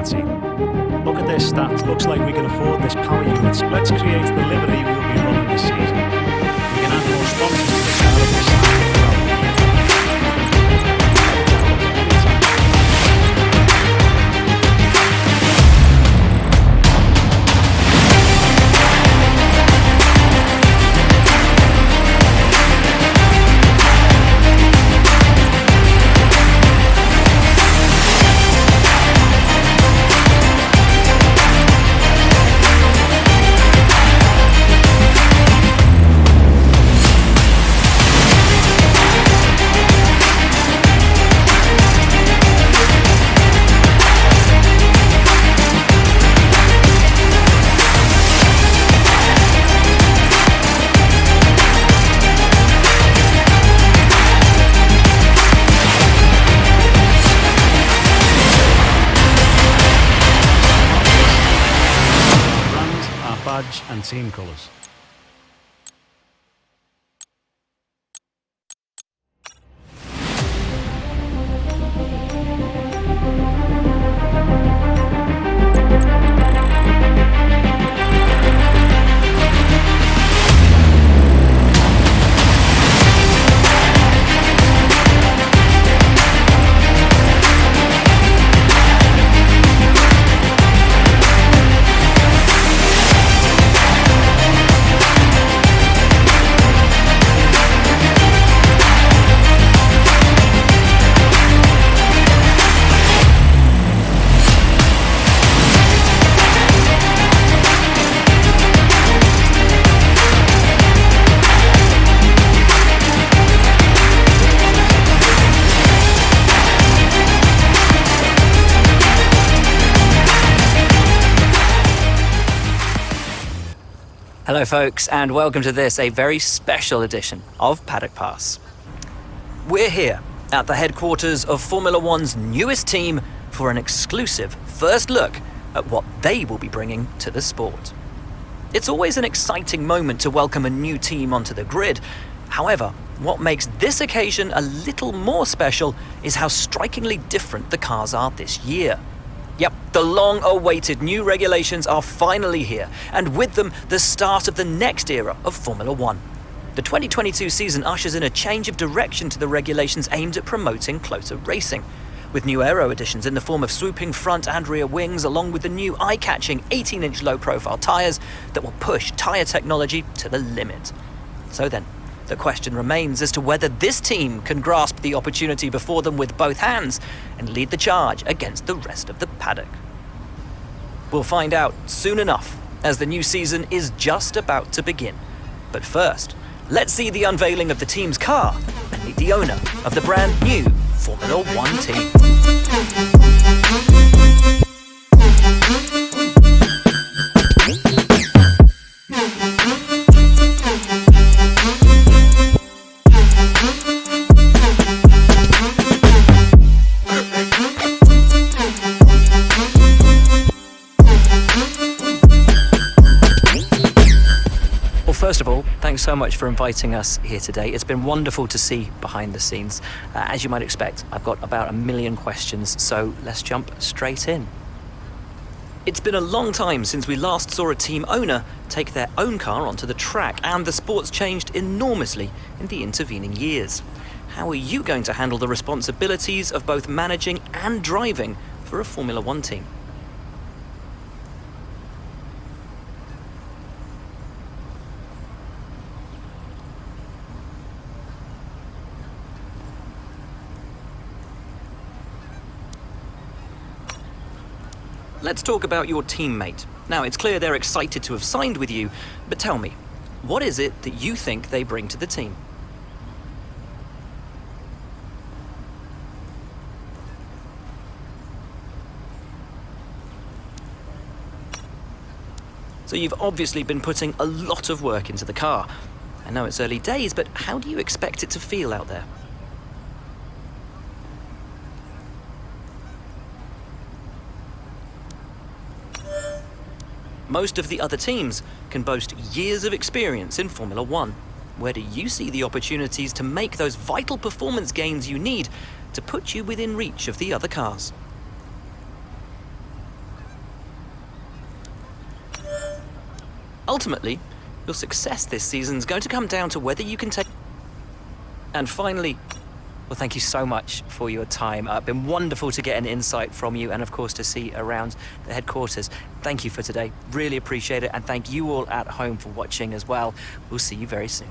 team. Look at this stat, looks like we can afford this power unit. Let's create the livery we'll be running this season. We can add more sponsors to the car if we sign throughout the year. Badge and team colours. Hello folks, and welcome to this, a very special edition of Paddock Pass. We're here at the headquarters of Formula One's newest team for an exclusive first look at what they will be bringing to the sport. It's always an exciting moment to welcome a new team onto the grid. However, what makes this occasion a little more special is how strikingly different the cars are this year. Yep, the long-awaited new regulations are finally here, and with them, the start of the next era of Formula One. The 2022 season ushers in a change of direction to the regulations aimed at promoting closer racing, with new aero additions in the form of swooping front and rear wings, along with the new eye-catching 18-inch low-profile tyres that will push tyre technology to the limit. So then, the question remains as to whether this team can grasp the opportunity before them with both hands and lead the charge against the rest of the paddock. We'll find out soon enough, as the new season is just about to begin. But first, let's see the unveiling of the team's car and meet the owner of the brand new Formula One team. First of all, thanks so much for inviting us here today. It's been wonderful to see behind the scenes. As you might expect, I've got about 1 million questions, so let's jump straight in. It's been a long time since we last saw a team owner take their own car onto the track, and the sport's changed enormously in the intervening years. How are you going to handle the responsibilities of both managing and driving for a Formula One team? Let's talk about your teammate. Now, it's clear they're excited to have signed with you, but tell me, what is it that you think they bring to the team? So you've obviously been putting a lot of work into the car. I know it's early days, but how do you expect it to feel out there? Most of the other teams can boast years of experience in Formula One. Where do you see the opportunities to make those vital performance gains you need to put you within reach of the other cars? ultimately, your success this season is going to come down to whether you can take... And finally, well, thank you so much for your time. It's been wonderful to get an insight from you and, of course, to see around the headquarters. Thank you for today. Really appreciate it. And thank you all at home for watching as well. We'll see you very soon.